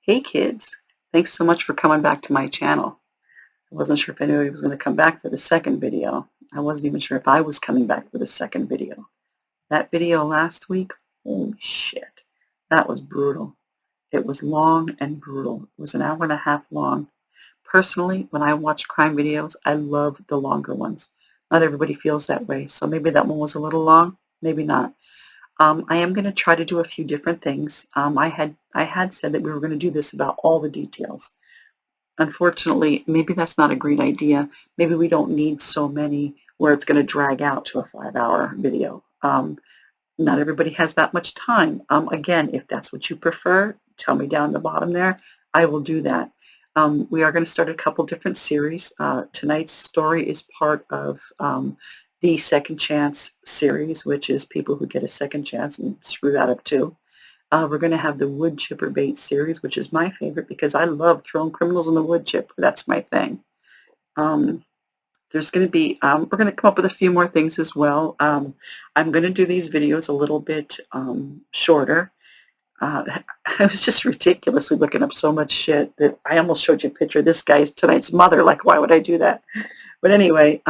Hey kids, thanks so much for coming back to my channel. I wasn't sure if anybody was going to come back for the second video. I wasn't even sure if I was coming back for the second video. That video last week, holy shit, that was brutal. It was long and brutal. It was an hour and a half long. Personally, when I watch crime videos, I love the longer ones. Not everybody feels that way, so maybe that one was a little long, maybe not. I am going to try to do a few different things. I had said that we were going to do this about all the details. Unfortunately, maybe that's not a great idea. Maybe we don't need so many where it's going to drag out to a 5-hour video. Not everybody has that much time. Again, if that's what you prefer, tell me down the bottom there. I will do that. We are going to start a couple different series. Tonight's story is part of the Second Chance series, which is people who get a second chance and screw that up too. We're going to have the wood chipper bait series, which is my favorite because I love throwing criminals in the wood chipper. That's my thing. There's going to be, we're going to come up with a few more things as well. I'm going to do these videos a little bit shorter. I was just ridiculously looking up so much shit that I almost showed you a picture of this guy's tonight's mother. Like, why would I do that? But anyway,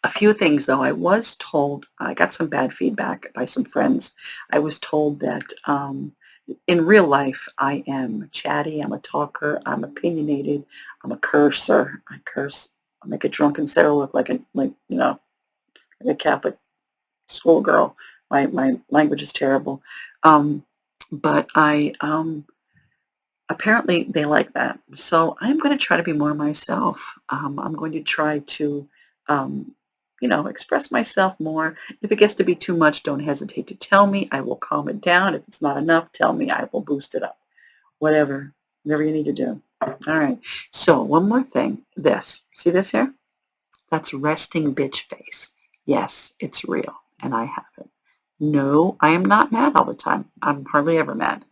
a few things, though. I was told, I got some bad feedback by some friends. I was told that in real life, I am chatty, I'm a talker, I'm opinionated, I'm a cursor. I curse. I make a drunken sailor look like like a Catholic schoolgirl. My language is terrible. But apparently they like that. So I'm going to try to be more myself. I'm going to try to um, express myself more. If it gets to be too much, don't hesitate to tell me. I will calm it down. If it's not enough, tell me. I will boost it up. Whatever you need to do. All right. So one more thing. This. See this here? That's resting bitch face. Yes, it's real, and I have it. No, I am not mad all the time. I'm hardly ever mad.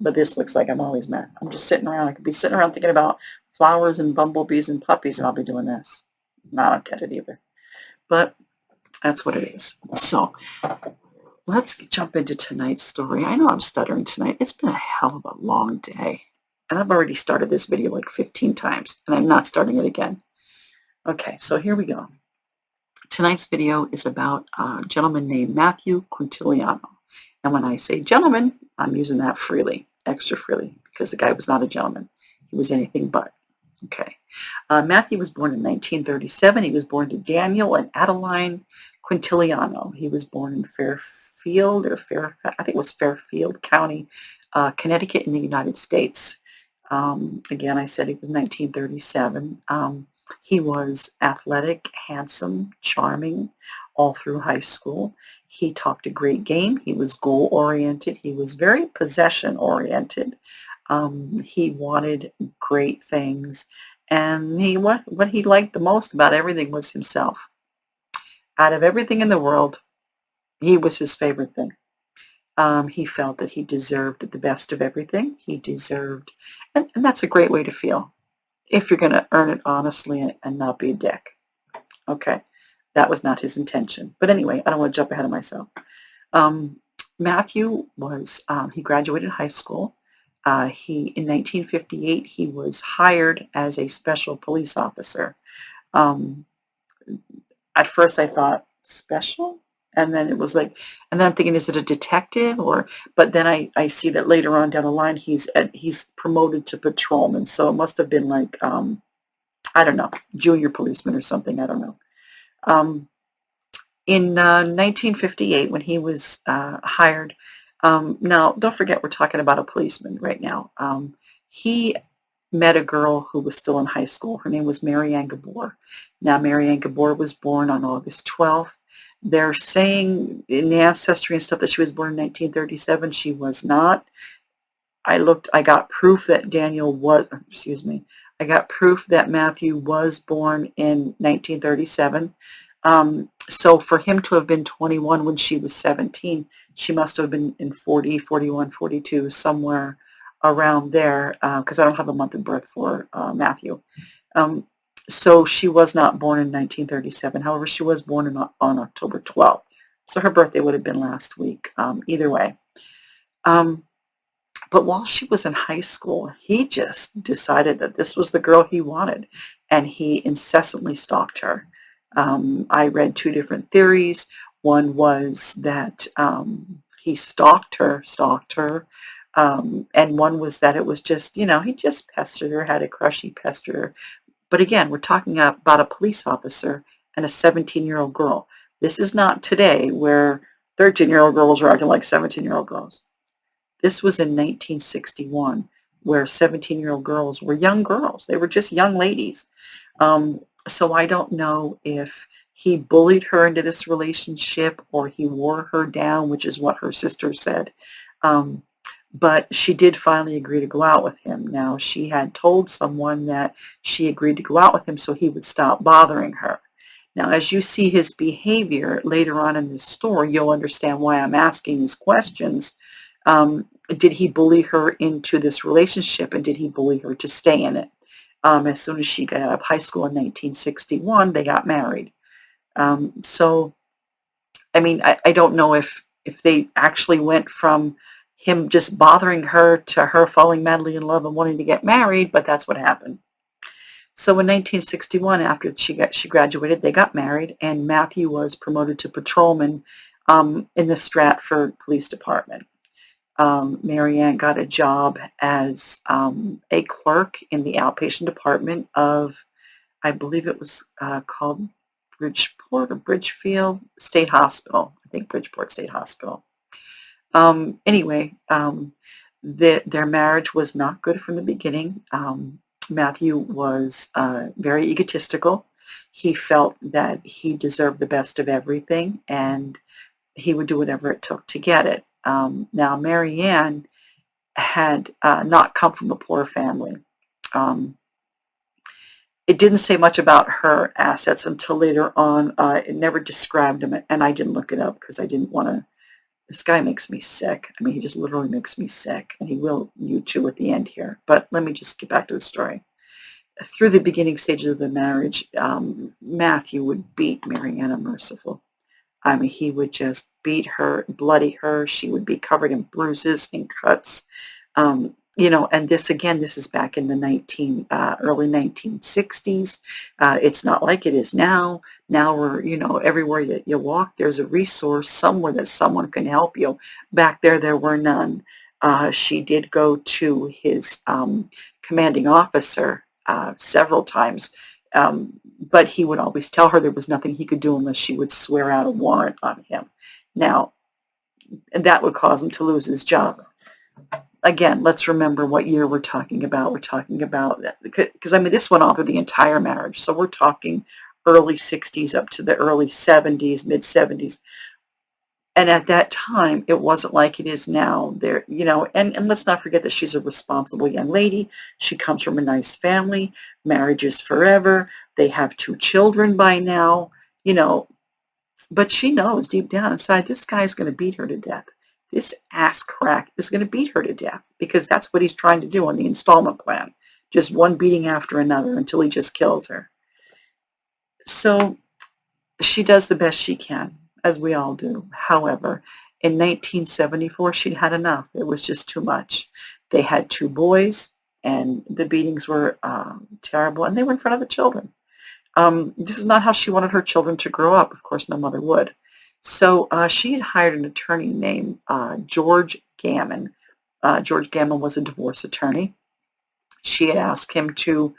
But this looks like I'm always mad. I'm just sitting around. I could be sitting around thinking about flowers and bumblebees and puppies, and I'll be doing this. No, I don't get it either. But that's what it is. So let's jump into tonight's story. I know I'm stuttering tonight. It's been a hell of a long day. And I've already started this video like 15 times, and I'm not starting it again. Okay, so here we go. Tonight's video is about a gentleman named Matthew Quintiliano. And when I say gentleman, I'm using that freely, extra freely, because the guy was not a gentleman. He was anything but. Okay. Matthew was born in 1937. He was born to Daniel and Adeline Quintiliano. He was born in Fairfield, I think it was Fairfield County, Connecticut in the United States. Again, I said he was 1937. He was athletic, handsome, charming all through high school. He talked a great game. He was goal-oriented. He was very possession-oriented. He wanted great things. And what he liked the most about everything was himself. Out of everything in the world, he was his favorite thing. He felt that he deserved the best of everything. He deserved, and that's a great way to feel if you're going to earn it honestly and not be a dick. Okay, that was not his intention. But anyway, I don't want to jump ahead of myself. Matthew he graduated high school. In 1958, he was hired as a special police officer. Um, at first I thought, special? And then it was like, and then I'm thinking, is it a detective but then I see that later on down the line, he's promoted to patrolman. So it must have been like, I don't know, junior policeman or something. I don't know. In 1958, when he was hired, now don't forget we're talking about a policeman right now. He met a girl who was still in high school. Her name was Mary Ann Gabor. Now, Mary Ann Gabor was born on August 12th. They're saying in the ancestry and stuff that she was born in 1937. She was not. I got proof that I got proof that Matthew was born in 1937. So for him to have been 21 when she was 17, she must have been in 40, 41, 42, somewhere around there, because I don't have a month of birth for Matthew. So she was not born in 1937. However, she was born on October 12th. So her birthday would have been last week. Either way. But while she was in high school, he just decided that this was the girl he wanted, and he incessantly stalked her. I read two different theories. One was that he stalked her, and one was that it was just, he just pestered her, had a crush, he pestered her. But again, we're talking about a police officer and a 17-year-old girl. This is not today where 13-year-old girls are acting like 17-year-old girls. This was in 1961, where 17-year-old girls were young girls. They were just young ladies. So I don't know if he bullied her into this relationship or he wore her down, which is what her sister said. Um, but she did finally agree to go out with him. Now, she had told someone that she agreed to go out with him so he would stop bothering her. Now, as you see his behavior later on in this story, you'll understand why I'm asking these questions. Did he bully her into this relationship, and did he bully her to stay in it? As soon as she got out of high school in 1961, they got married. So, I mean, I don't know if they actually went from him just bothering her to her falling madly in love and wanting to get married, but that's what happened. So in 1961, after she graduated, they got married, and Matthew was promoted to patrolman in the Stratford Police Department. Marianne got a job as a clerk in the outpatient department of, I believe it was called Bridgeport or Bridgefield State Hospital. I think Bridgeport State Hospital. Anyway, their marriage was not good from the beginning. Matthew was very egotistical. He felt that he deserved the best of everything, and he would do whatever it took to get it. Now, Marianne had not come from a poor family. Um, it didn't say much about her assets until later on. It never described them, and I didn't look it up because I didn't want to. This guy makes me sick. I mean, he just literally makes me sick, and he will you too at the end here. But let me just get back to the story. Through the beginning stages of the marriage, Matthew would beat Marianne unmerciful. I mean, he would just beat her, bloody her. She would be covered in bruises and cuts. And this is back in the early 1960s. It's not like it is now. Now we're, everywhere you walk, there's a resource somewhere that someone can help you. Back there were none. She did go to his commanding officer several times, but he would always tell her there was nothing he could do unless she would swear out a warrant on him. Now, that would cause him to lose his job. Again, let's remember what year we're talking about. We're talking about, because this went on through the entire marriage. So we're talking early 60s up to the early 70s, mid 70s. And at that time, it wasn't like it is now. And let's not forget that she's a responsible young lady. She comes from a nice family. Marriage is forever. They have 2 children by now, but she knows deep down inside this guy is going to beat her to death. This ass crack is going to beat her to death because that's what he's trying to do on the installment plan. Just one beating after another until he just kills her. So she does the best she can, as we all do. However, in 1974, she'd had enough. It was just too much. They had 2 boys, and the beatings were terrible, and they were in front of the children. This is not how she wanted her children to grow up. Of course, no mother would. So she had hired an attorney named George Gammon. George Gammon was a divorce attorney. She had asked him to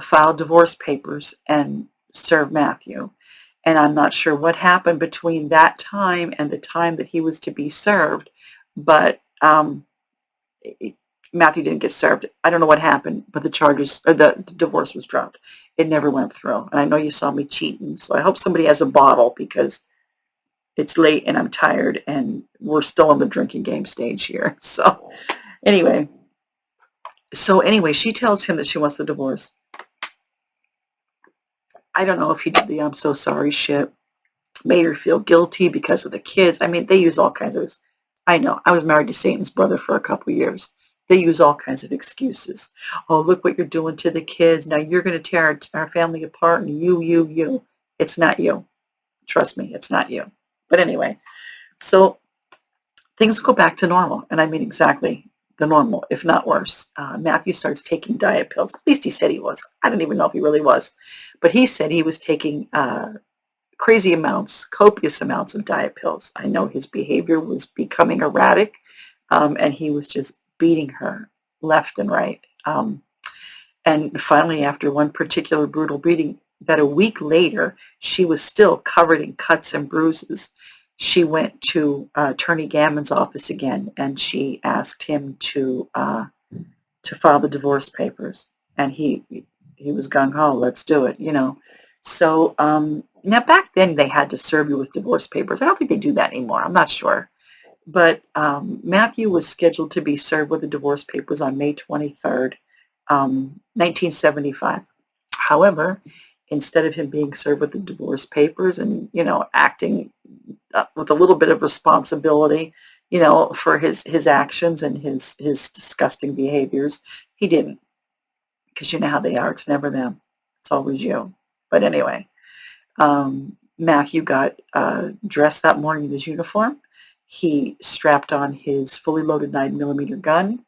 file divorce papers and serve Matthew. And I'm not sure what happened between that time and the time that he was to be served, but Matthew didn't get served. I don't know what happened, but the divorce was dropped. It never went through. And I know you saw me cheating, so I hope somebody has a bottle because it's late and I'm tired and we're still in the drinking game stage here. So anyway, she tells him that she wants the divorce. I don't know if he did the I'm so sorry shit, made her feel guilty because of the kids. They use all kinds of, I know, I was married to Satan's brother for a couple of years. They use all kinds of excuses. Oh, look what you're doing to the kids. Now you're going to tear our family apart and you. It's not you. Trust me, it's not you. But anyway, so things go back to normal. And exactly. the normal, if not worse. Matthew starts taking diet pills. At least he said he was. I don't even know if he really was. But he said he was taking crazy amounts, copious amounts of diet pills. I know his behavior was becoming erratic, and he was just beating her left and right. And finally, after one particular brutal beating, that a week later, she was still covered in cuts and bruises. She went to Attorney Gammon's office again, and she asked him to file the divorce papers. And he was gung ho, let's do it, you know. So now back then they had to serve you with divorce papers. I don't think they do that anymore. I'm not sure. But Matthew was scheduled to be served with the divorce papers on May 23rd, 1975. However, instead of him being served with the divorce papers and, you know, acting with a little bit of responsibility, you know, for his actions and his disgusting behaviors, he didn't. Because you know how they are. It's never them. It's always you. But anyway, Matthew got dressed that morning in his uniform. He strapped on his fully loaded 9mm gun,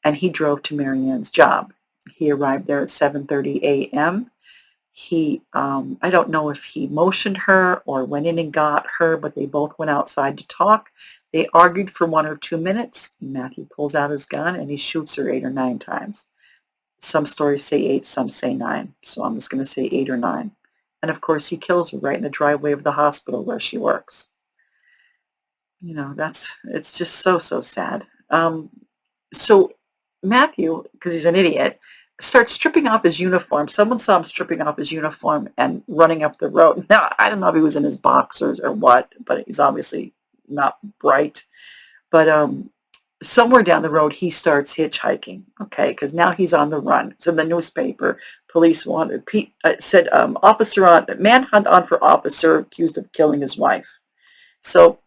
and he drove to Marianne's job. He arrived there at 7:30 a.m. I don't know if he motioned her or went in and got her, but they both went outside to talk. They argued for 1 or 2 minutes. Matthew pulls out his gun and he shoots her 8 or 9 times. Some stories say 8, some say 9. So I'm just going to say 8 or 9. And of course, he kills her right in the driveway of the hospital where she works. You know, it's just so, so sad. So Matthew, because he's an idiot, starts stripping off his uniform. Someone saw him stripping off his uniform and running up the road. Now, I don't know if he was in his boxers or what, but he's obviously not bright. But somewhere down the road, he starts hitchhiking, okay, because now he's on the run. It's in the newspaper. Police wanted, said, officer on, manhunt on for officer accused of killing his wife. So,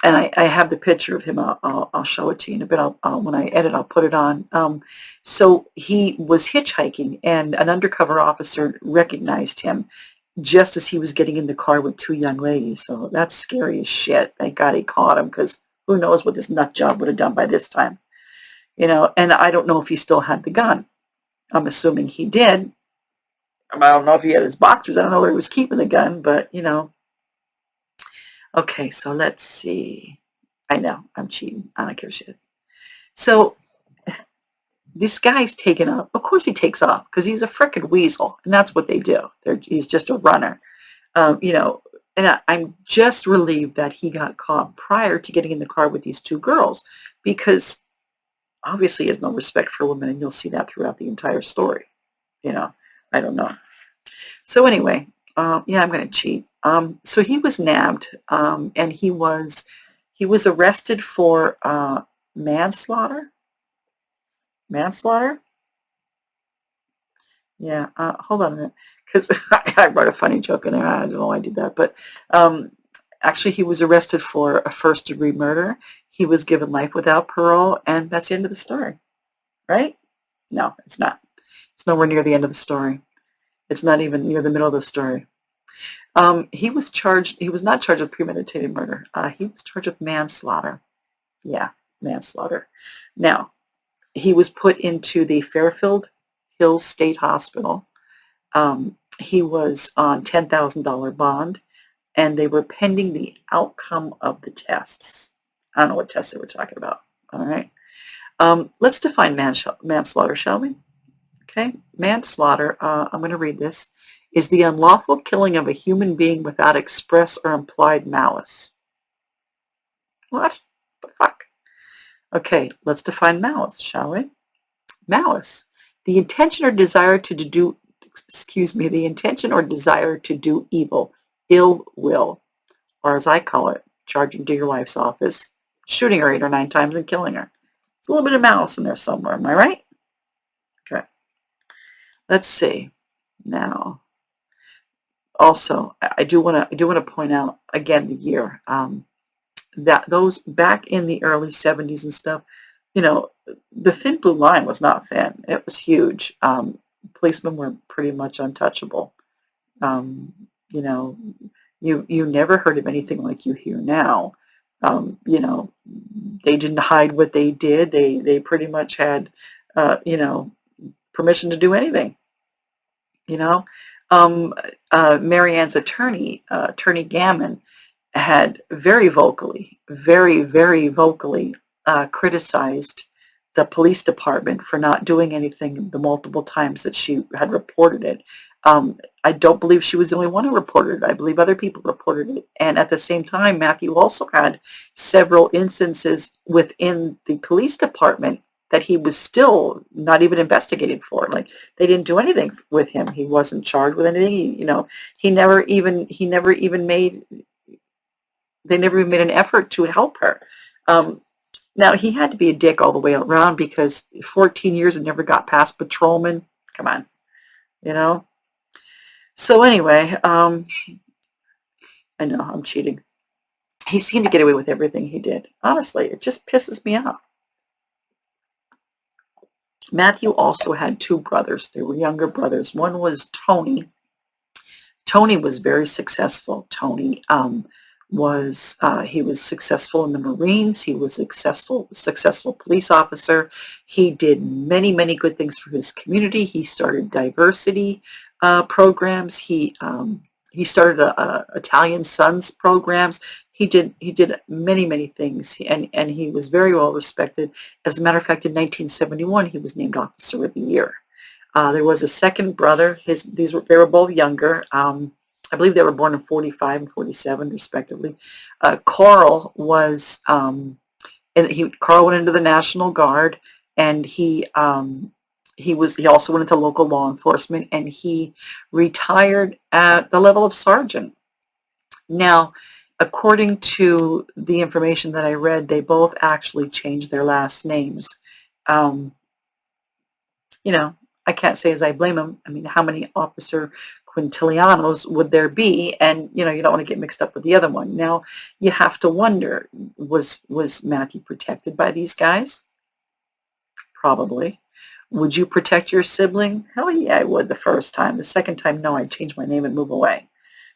and I have the picture of him. I'll show it to you in a bit. When I edit, I'll put it on. So he was hitchhiking, and an undercover officer recognized him just as he was getting in the car with 2 young ladies. So that's scary as shit. Thank God he caught him, because who knows what this nut job would have done by this time. You know, and I don't know if he still had the gun. I'm assuming he did. I don't know if he had his boxers. I don't know where he was keeping the gun, but, you know. Okay, so let's see. I know, I'm cheating. I don't give a shit. So this guy's taken off. Of course he takes off, because he's a frickin' weasel, and that's what they do. He's just a runner. You know, and I'm just relieved that he got caught prior to getting in the car with these 2 girls, because obviously he has no respect for women, and you'll see that throughout the entire story. You know, I don't know. So anyway, yeah, I'm going to cheat. So he was nabbed, and he was arrested for manslaughter. Manslaughter? Yeah, hold on a minute, because I wrote a funny joke in there. I don't know why I did that, but actually he was arrested for a first-degree murder. He was given life without parole, and that's the end of the story, right? No, it's not. It's nowhere near the end of the story. It's not even near the middle of the story. He was not charged with premeditated murder. He was charged with manslaughter. Yeah, manslaughter. Now, he was put into the Fairfield Hills State Hospital. He was on $10,000 bond, and they were pending the outcome of the tests. I don't know what tests they were talking about. All right. Let's define manslaughter, shall we? Okay. Manslaughter, I'm going to read this, is the unlawful killing of a human being without express or implied malice. What the fuck? Okay, let's define malice, shall we? Malice, the intention or desire to do, the intention or desire to do evil, ill will, or as I call it, charging to your wife's office, shooting her 8 or 9 times and killing her. There's a little bit of malice in there somewhere, am I right? Okay. Let's see. Now, also, I do want to point out again the year. That those back in the early 70s and stuff, you know, the thin blue line was not thin. It was huge. Policemen were pretty much untouchable. You know, you never heard of anything like you hear now. You know, they didn't hide what they did. They pretty much had, you know, permission to do anything. You know, um, Marianne's attorney, Attorney Gammon, had very vocally criticized the police department for not doing anything the multiple times that she had reported it. I don't believe she was the only one who reported it. I believe other people reported it. And at the same time, Matthew also had several instances within the police department that he was still not even investigated for. Like they didn't do anything with him. He wasn't charged with anything. You know, he never even made they never even made an effort to help her. Um, Now, he had to be a dick all the way around because 14 years and never got past patrolman. Come on, you know? So anyway, I know I'm cheating. He seemed to get away with everything he did. Honestly, it just pisses me off. Matthew also had two brothers. They were younger brothers. One was Tony. Tony was very successful. Tony he was successful in the Marines. He was successful police officer. He did many good things for his community. He started diversity programs. He started Italian Sons programs. He did many things, and he was very well respected. As a matter of fact, in 1971, he was named Officer of the Year. There was a second brother. They were both younger. I believe they were born in 45 and 47, respectively. Carl was, Carl went into the National Guard, and he also went into local law enforcement, and he retired at the level of sergeant. Now, according to the information that I read, they both actually changed their last names. Um, you know, I can't say as I blame him. I mean, how many Officer Quintilianos would there be? And, you know, you don't want to get mixed up with the other one. Now, you have to wonder, was Matthew protected by these guys? Probably. Would you protect your sibling? Hell yeah, I would the first time. The second time, no, I'd change my name and move away.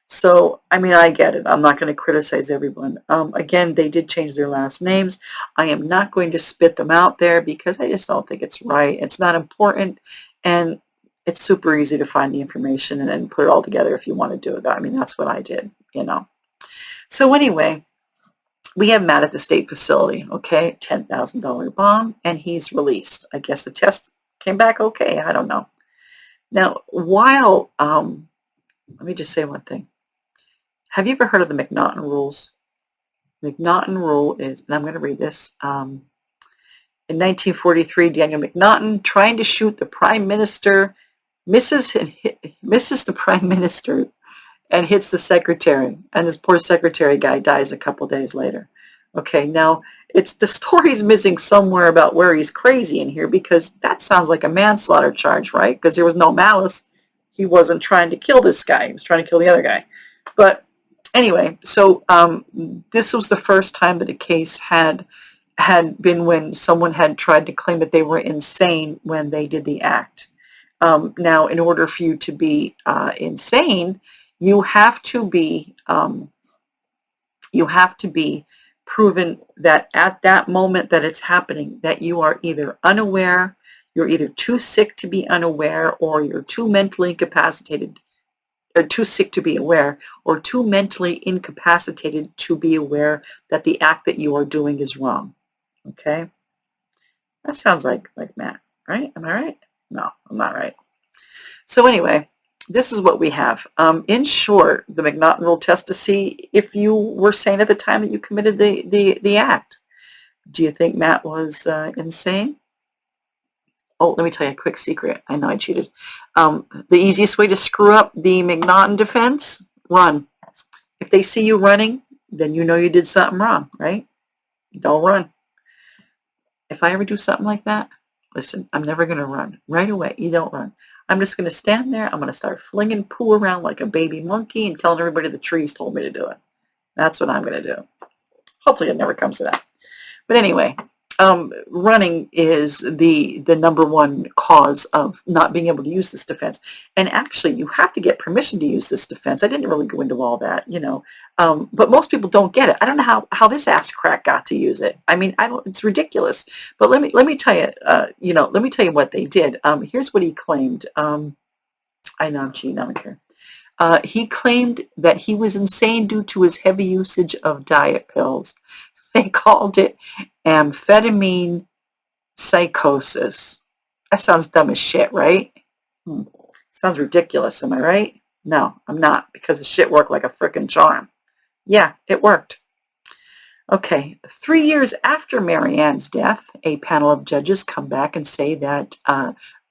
So, I mean, I get it. I'm not going to criticize everyone. Again, they did change their last names. I am not going to spit them out there because I just don't think it's right. It's not important, and it's super easy to find the information and then put it all together if you want to do it. I mean, that's what I did, you know. So anyway, we have Matt at the state facility, okay, $10,000 bond, and he's released. I guess the test came back okay. I don't know. Now, let me just say one thing. Have you ever heard of the McNaughton rules? McNaughton rule is, and I'm going to read this. In 1943, Daniel McNaughton, trying to shoot the prime minister, misses the prime minister and hits the secretary. And this poor secretary guy dies a couple days later. Okay, now the story's missing somewhere about where he's crazy in here because that sounds like a manslaughter charge, right? Because there was no malice. He wasn't trying to kill this guy. He was trying to kill the other guy. But anyway, so this was the first time that a case had been when someone had tried to claim that they were insane when they did the act. Now, in order for you to be insane, you have to be proven that at that moment that it's happening, that you are either unaware, you're either too sick to be unaware, or you're too mentally incapacitated or too sick to be aware, or too mentally incapacitated to be aware that the act that you are doing is wrong. Okay? That sounds like Matt, right? Am I right? No, I'm not right. So anyway, this is what we have. In short, the McNaughton rule tests to see if you were sane at the time that you committed the act. Do you think Matt was insane? Oh, let me tell you a quick secret. I know I cheated. The easiest way to screw up the McNaughton defense, run. If they see you running, then you know you did something wrong, right? Don't run. If I ever do something like that, listen, I'm never going to run. Right away, you don't run. I'm just going to stand there. I'm going to start flinging poo around like a baby monkey and telling everybody the trees told me to do it. That's what I'm going to do. Hopefully it never comes to that. But anyway, Running is the number one cause of not being able to use this defense. And actually, you have to get permission to use this defense. I didn't really go into all that, but most people don't get it. I don't know how this ass crack got to use it. I mean, I don't. It's ridiculous. But let me tell you, let me tell you what they did. Here's what he claimed. I know I'm cheating. I don't care. He claimed that he was insane due to his heavy usage of diet pills. They called it amphetamine psychosis. That sounds dumb as shit, right? Hmm. Sounds ridiculous, am I right? No, I'm not, because the shit worked like a frickin' charm. Yeah, it worked. Okay, 3 years after Marianne's death, a panel of judges come back and say that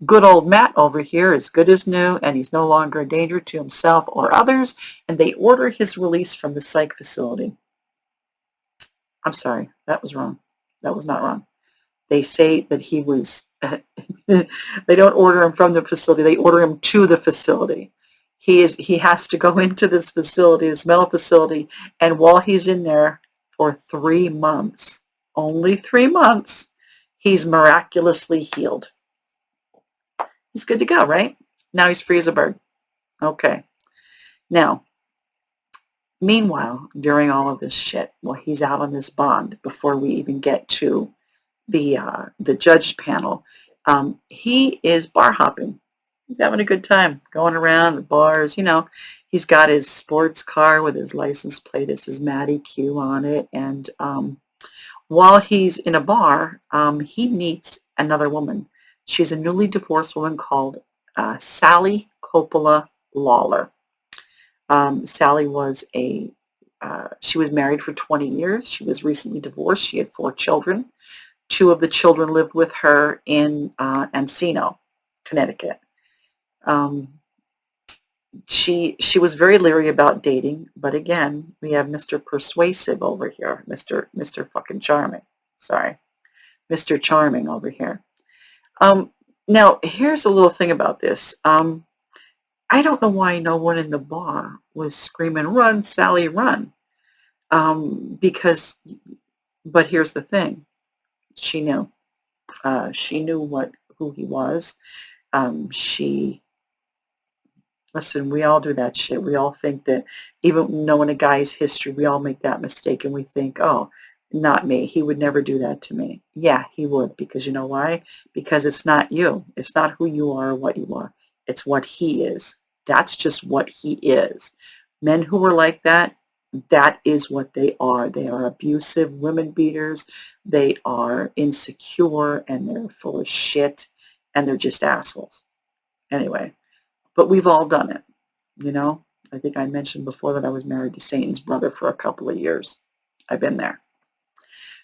good old Matt over here is good as new and he's no longer a danger to himself or others, and they order his release from the psych facility. I'm sorry, that was wrong. That was not wrong. They say that he was, they don't order him from the facility, they order him to the facility. He has to go into this facility, this mental facility, and while he's in there for 3 months, only 3 months, he's miraculously healed. He's good to go, right? Now he's free as a bird. Okay. Now, meanwhile, during all of this shit, while he's out on this bond, before we even get to the judge panel, he is bar hopping. He's having a good time going around the bars. He's got his sports car with his license plate. It says Matty Q on it. And while he's in a bar, he meets another woman. She's a newly divorced woman called Sally Coppola Lawler. Sally was she was married for 20 years. She was recently divorced. She had 4 children. 2 of the children lived with her in Encino, Connecticut. She was very leery about dating, but again, we have Mr. Persuasive over here, Mr. fucking Charming. Sorry, Mr. Charming over here. Now, here's a little thing about this. I don't know why no one in the bar was screaming, "Run, Sally, run!" Because, but here's the thing: she knew. She knew who he was. She Listen, we all do that shit. We all think that, even knowing a guy's history, we all make that mistake and we think, oh, not me. He would never do that to me. Yeah, he would, because you know why? Because it's not you. It's not who you are or what you are. It's what he is. That's just what he is. Men who are like that is what they are. They are abusive women beaters. They are insecure and they're full of shit and they're just assholes. Anyway. But we've all done it, I think I mentioned before that I was married to Satan's brother for a couple of years. I've been there.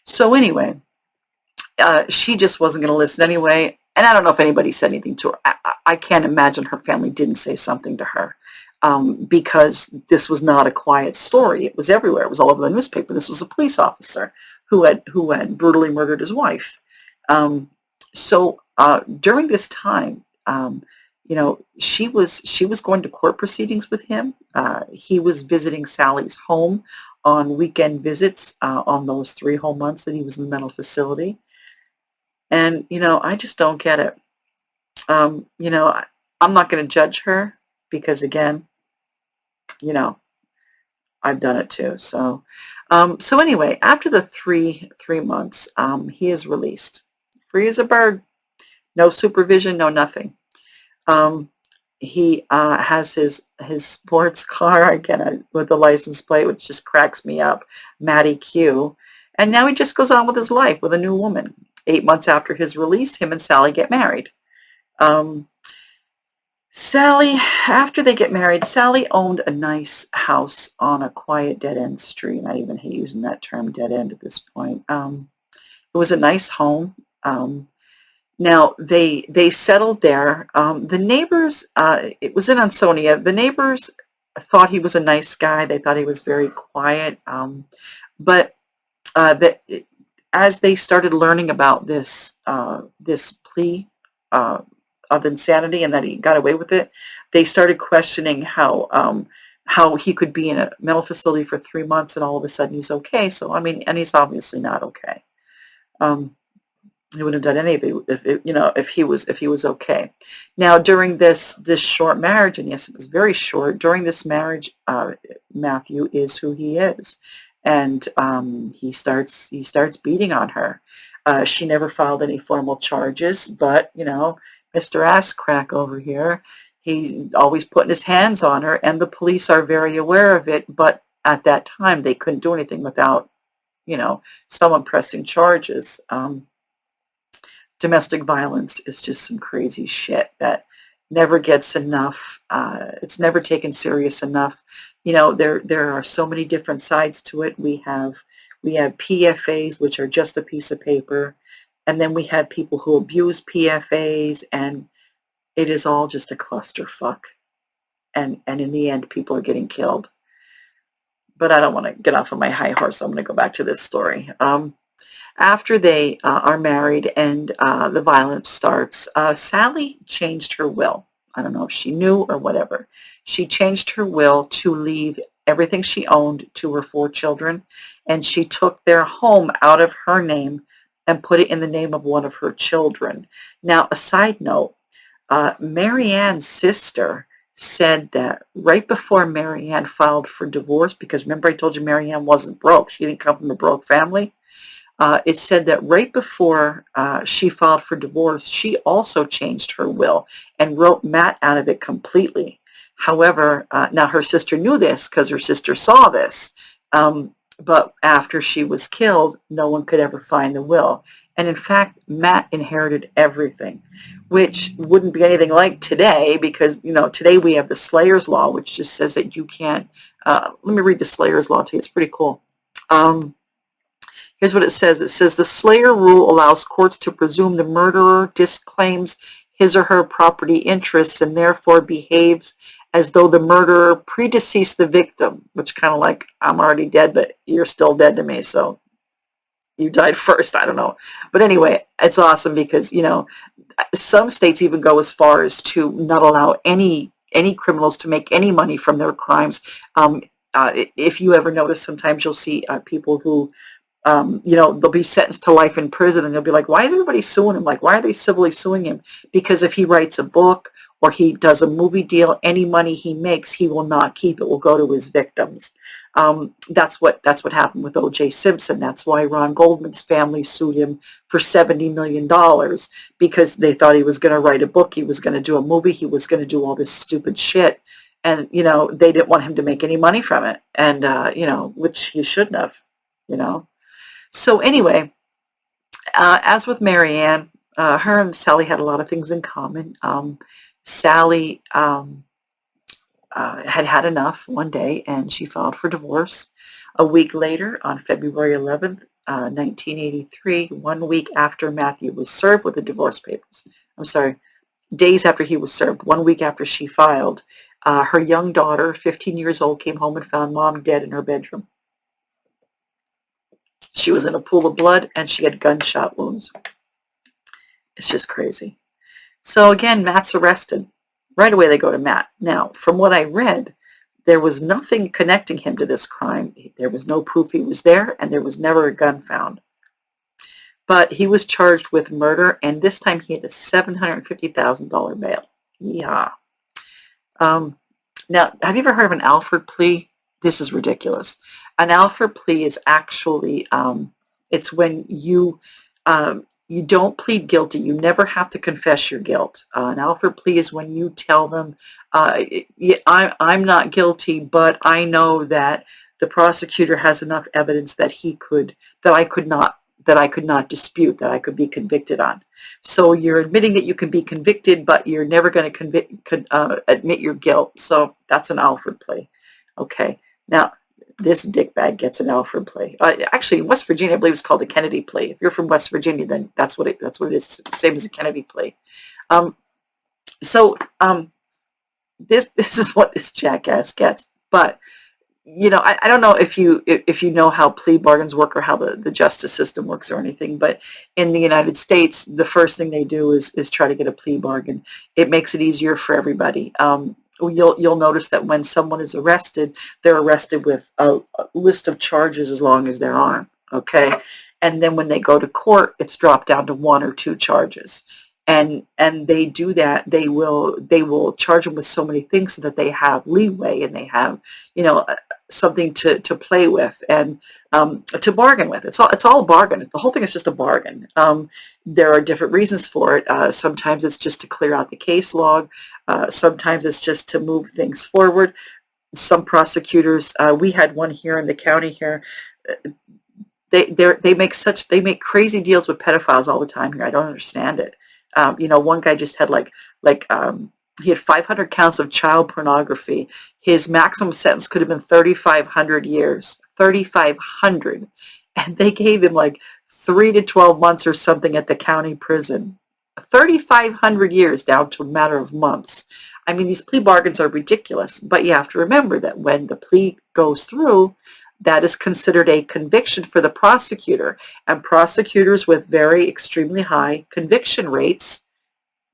So anyway, she just wasn't going to listen anyway. And I don't know if anybody said anything to her. I can't imagine her family didn't say something to her, because this was not a quiet story. It was everywhere. It was all over the newspaper. This was a police officer who had brutally murdered his wife. So during this time, she was going to court proceedings with him. He was visiting Sally's home on weekend visits on those 3 whole months that he was in the mental facility. And, I just don't get it. I'm not going to judge her because, again, I've done it too. So, anyway, after the three months, he is released, free as a bird, no supervision, no nothing. He has his sports car, again, with the license plate, which just cracks me up, Matty Q. And now he just goes on with his life with a new woman. 8 months after his release, him and Sally get married. Sally, after they get married, Sally owned a nice house on a quiet dead-end street. I even hate using that term, dead end, at this point. It was a nice home. Now, they settled there. The neighbors, it was in Ansonia. The neighbors thought he was a nice guy. They thought he was very quiet. But as they started learning about this plea of insanity and that he got away with it, they started questioning how he could be in a mental facility for 3 months and all of a sudden he's okay. So, and he's obviously not okay. He wouldn't have done any of it if he was okay. Now during this short marriage, and yes, it was very short. During this marriage, Matthew is who he is, and he starts beating on her. She never filed any formal charges, but Mr. Ass Crack over here, he's always putting his hands on her, and the police are very aware of it. But at that time, they couldn't do anything without someone pressing charges. Domestic violence is just some crazy shit that never gets enough. It's never taken serious enough. There are so many different sides to it. We have PFAs, which are just a piece of paper, and then we have people who abuse PFAs, and it is all just a clusterfuck. And in the end, people are getting killed. But I don't want to get off of my high horse. I'm going to go back to this story. After they are married and the violence starts, Sally changed her will. I don't know if she knew or whatever. She changed her will to leave everything she owned to her 4 children, and she took their home out of her name and put it in the name of one of her children. Now, a side note, Marianne's sister said that right before Marianne filed for divorce, because remember I told you Marianne wasn't broke. She didn't come from a broke family. It said that right before she filed for divorce, she also changed her will and wrote Matt out of it completely. However, now her sister knew this because her sister saw this, but after she was killed, no one could ever find the will. And in fact, Matt inherited everything, which wouldn't be anything like today because, today we have the Slayer's Law, which just says that you can't, let me read the Slayer's Law to you. It's pretty cool. Here's what it says. It says the Slayer rule allows courts to presume the murderer disclaims his or her property interests and therefore behaves as though the murderer predeceased the victim, which kind of like, I'm already dead, but you're still dead to me, so you died first. I don't know. But anyway, it's awesome because, some states even go as far as to not allow any criminals to make any money from their crimes. If you ever notice, sometimes you'll see people who they'll be sentenced to life in prison and they'll be like, why is everybody suing him? Like, why are they civilly suing him? Because if he writes a book or he does a movie deal, any money he makes, he will not keep. It will go to his victims. That's what happened with O.J. Simpson. That's why Ron Goldman's family sued him for $70 million because they thought he was going to write a book. He was going to do a movie. He was going to do all this stupid shit. And, they didn't want him to make any money from it. And, which he shouldn't have, So anyway, as with Marianne, her and Sally had a lot of things in common. Sally had had enough one day and she filed for divorce. A week later, on February 11th, 1983, 1 week after Matthew was served with the divorce papers, I'm sorry, days after he was served, 1 week after she filed, her young daughter, 15 years old, came home and found mom dead in her bedroom. She was in a pool of blood and she had gunshot wounds. It's just crazy. So again, Matt's arrested. Right away they go to Matt. Now, from what I read, there was nothing connecting him to this crime. There was no proof he was there and there was never a gun found. But he was charged with murder and this time he had a $750,000 bail. Yeah. Now, have you ever heard of an Alford plea? This is ridiculous. An Alford plea is actually, it's when you don't plead guilty. You never have to confess your guilt. An Alford plea is when you tell them, I'm not guilty, but I know that the prosecutor has enough evidence that I could not dispute, that I could be convicted on. So you're admitting that you can be convicted, but you're never going to admit your guilt. So that's an Alford plea. Okay. Now, this dickbag gets an Alford plea. Actually, in West Virginia, I believe it's called a Kennedy plea. If you're from West Virginia, then that's what it is. It's the same as a Kennedy plea. This is what this jackass gets. But I don't know if you know how plea bargains work or how the justice system works or anything. But in the United States, the first thing they do is try to get a plea bargain. It makes it easier for everybody. You'll notice that when someone is arrested, they're arrested with a list of charges as long as their arm, okay? and then when they go to court, it's dropped down to 1 or 2 charges. And they do that. They will charge them with so many things so that they have leeway and they have, you know, something to play with and to bargain with. It's all a bargain. The whole thing is just a bargain. There are different reasons for it. Sometimes it's just to clear out the case log. Sometimes it's just to move things forward. Some prosecutors, we had one here in the county here. They make crazy deals with pedophiles all the time here. I don't understand it. One guy just had he had 500 counts of child pornography. His maximum sentence could have been 3,500 years. 3,500, and they gave him like 3 to 12 months or something at the county prison. 3,500 years down to a matter of months. I mean, these plea bargains are ridiculous, but you have to remember that when the plea goes through, that is considered a conviction for the prosecutor, and prosecutors with very extremely high conviction rates,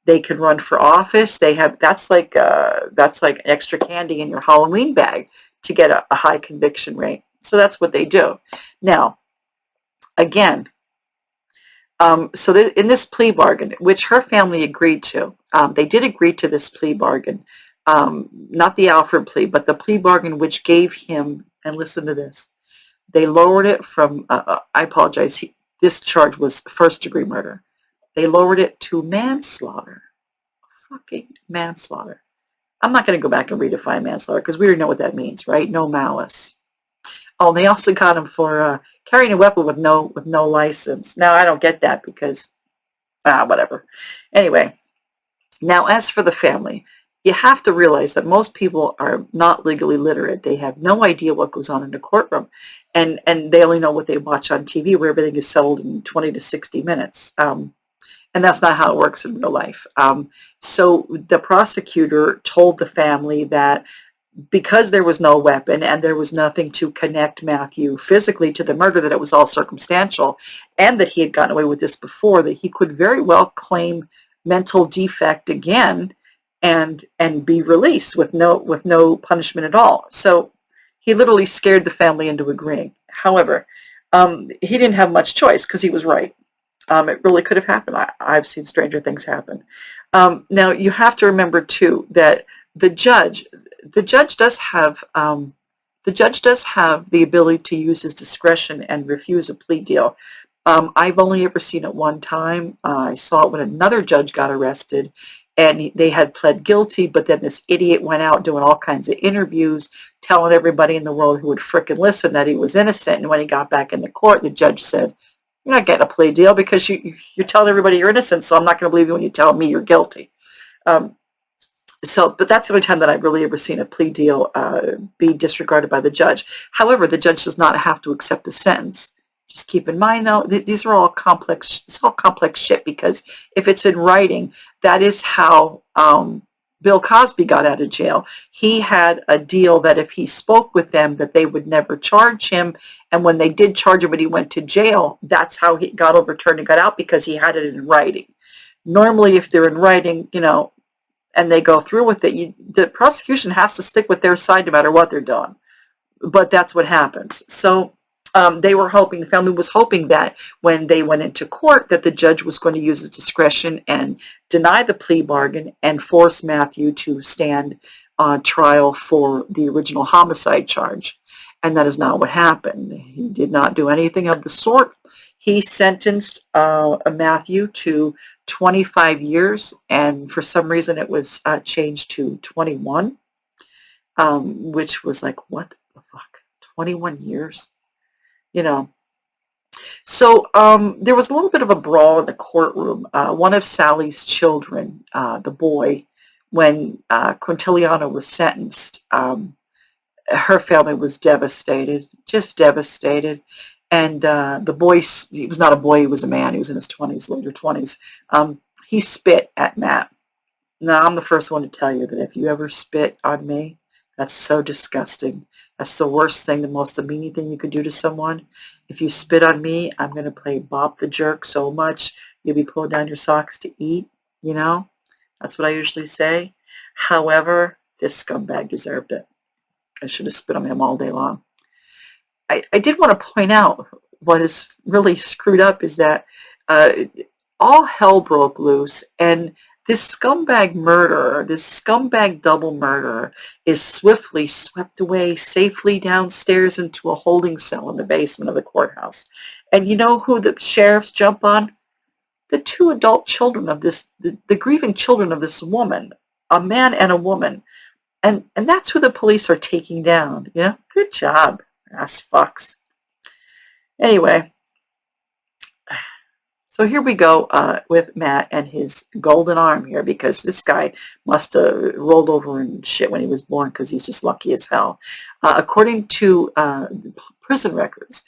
they can run for office. That's like extra candy in your Halloween bag to get a high conviction rate. So that's what they do. Now, again, in this plea bargain, which her family agreed to, they did agree to this plea bargain, not the Alfred plea, but the plea bargain which gave him, and listen to this, they lowered it from, I apologize, this charge was first-degree murder. They lowered it to manslaughter. Fucking manslaughter. I'm not going to go back and redefine manslaughter because we already know what that means, right? No malice. Oh, and they also got him for carrying a weapon with no license. Now, I don't get that because, whatever. Anyway, now as for the family, you have to realize that most people are not legally literate. They have no idea what goes on in the courtroom, and they only know what they watch on TV, where everything is settled in 20 to 60 minutes. And that's not how it works in real life. So the prosecutor told the family that because there was no weapon and there was nothing to connect Matthew physically to the murder, that it was all circumstantial, and that he had gotten away with this before, that he could very well claim mental defect again and be released with no punishment at all. So he literally scared the family into agreeing. However, he didn't have much choice because he was right. It really could have happened. I've seen stranger things happen. Now you have to remember too that the judge does have the ability to use his discretion and refuse a plea deal. I've only ever seen it one time. I saw it when another judge got arrested, and they had pled guilty, but then this idiot went out doing all kinds of interviews, telling everybody in the world who would frickin' listen that he was innocent. And when he got back in the court, the judge said, "You're not getting a plea deal because you're telling everybody you're innocent, so I'm not going to believe you when you tell me you're guilty." But that's the only time that I've really ever seen a plea deal be disregarded by the judge. However, the judge does not have to accept the sentence. Just keep in mind, though, these are all complex. It's all complex shit, because if it's in writing, that is how Bill Cosby got out of jail. He had a deal that if he spoke with them, that they would never charge him. And when they did charge him when he went to jail, that's how he got overturned and got out, because he had it in writing. Normally, if they're in writing, and they go through with it, the prosecution has to stick with their side no matter what they're doing. But that's what happens. So the family was hoping that when they went into court, that the judge was going to use his discretion and deny the plea bargain and force Matthew to stand on trial for the original homicide charge. And that is not what happened. He did not do anything of the sort. He sentenced Matthew to 25 years, and for some reason it was changed to 21, which was like, what the fuck, 21 years? So there was a little bit of a brawl in the courtroom. One of Sally's children, the boy, when Quintiliano was sentenced, her family was devastated, just devastated. And the boy, he was not a boy, he was a man. He was in his 20s, later 20s. He spit at Matt. Now, I'm the first one to tell you that if you ever spit on me, that's so disgusting. That's the worst thing, the most demeaning thing you could do to someone. If you spit on me, I'm going to play Bob the Jerk so much, you'll be pulling down your socks to eat, That's what I usually say. However, this scumbag deserved it. I should have spit on him all day long. I did want to point out, what is really screwed up is that uh, all hell broke loose, and this scumbag murderer, this scumbag double murderer, is swiftly swept away safely downstairs into a holding cell in the basement of the courthouse. And you know who the sheriffs jump on? The two adult children of the grieving children of this woman, a man and a woman. And that's who the police are taking down. Yeah, good job, ass fucks. Anyway, so here we go with Matt and his golden arm here, because this guy must have rolled over in shit when he was born, because he's just lucky as hell. According to prison records,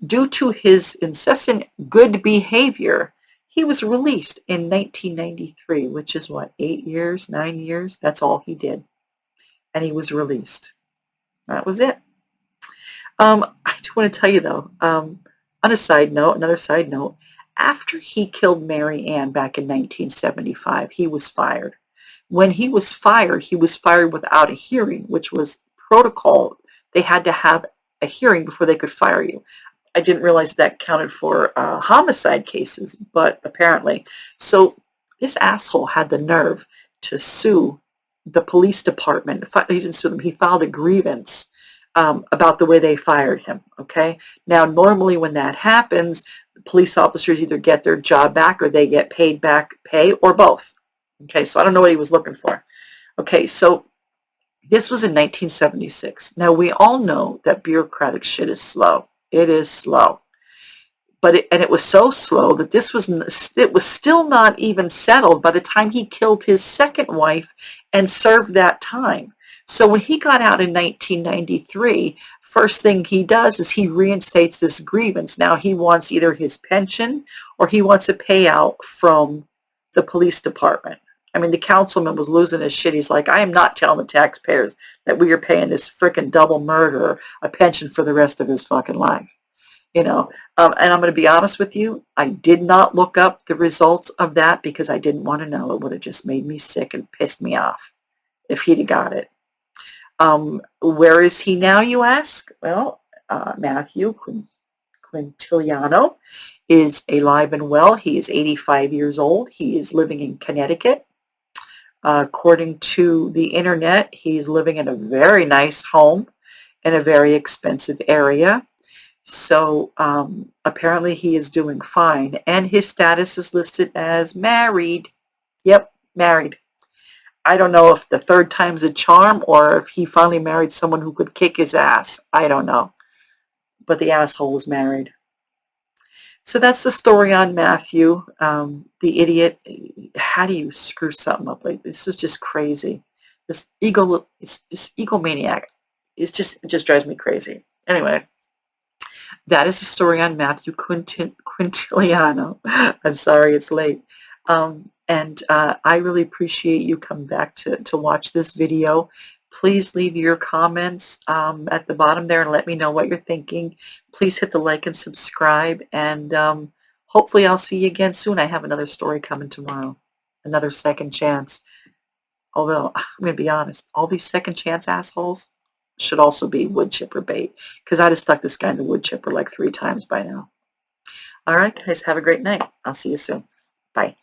due to his incessant good behavior, he was released in 1993, which is what, 8 years, 9 years? That's all he did. And he was released. That was it. I do want to tell you, though, on a side note, another side note, after he killed Mary Ann back in 1975, he was fired. When he was fired without a hearing, which was protocol. They had to have a hearing before they could fire you. I didn't realize that counted for homicide cases, but apparently. So this asshole had the nerve to sue the police department. He didn't sue them. He filed a grievance about the way they fired him. Okay. Now, normally when that happens, the police officers either get their job back or they get paid back pay, or both. Okay. So I don't know what he was looking for. Okay. So this was in 1976. Now, we all know that bureaucratic shit is slow. It is slow. But it was so slow that it was still not even settled by the time he killed his second wife and served that time. So when he got out in 1993, first thing he does is he reinstates this grievance. Now he wants either his pension or he wants a payout from the police department. I mean, the councilman was losing his shit. He's like, I am not telling the taxpayers that we are paying this frickin' double murderer a pension for the rest of his fucking life. And I'm going to be honest with you, I did not look up the results of that because I didn't want to know. It would have just made me sick and pissed me off if he'd have got it. Where is he now, you ask? Well, Matthew Quintiliano is alive and well. He is 85 years old. He is living in Connecticut. According to the internet, he's living in a very nice home in a very expensive area. So apparently he is doing fine, and his status is listed as married. Yep, married. I don't know if the third time's a charm or if he finally married someone who could kick his ass. I don't know. But the asshole was married. So that's the story on Matthew, the idiot. How do you screw something up like this? This is just crazy. This egomaniac. It just drives me crazy. Anyway. That is the story on Matthew Quintiliano. I'm sorry it's late. And I really appreciate you coming back to watch this video. Please leave your comments at the bottom there and let me know what you're thinking. Please hit the like and subscribe. And hopefully I'll see you again soon. I have another story coming tomorrow. Another second chance. Although, I'm going to be honest, all these second chance assholes should also be wood chipper bait, because I'd have stuck this guy in the wood chipper like 3 times by now. All right, guys, have a great night. I'll see you soon. Bye.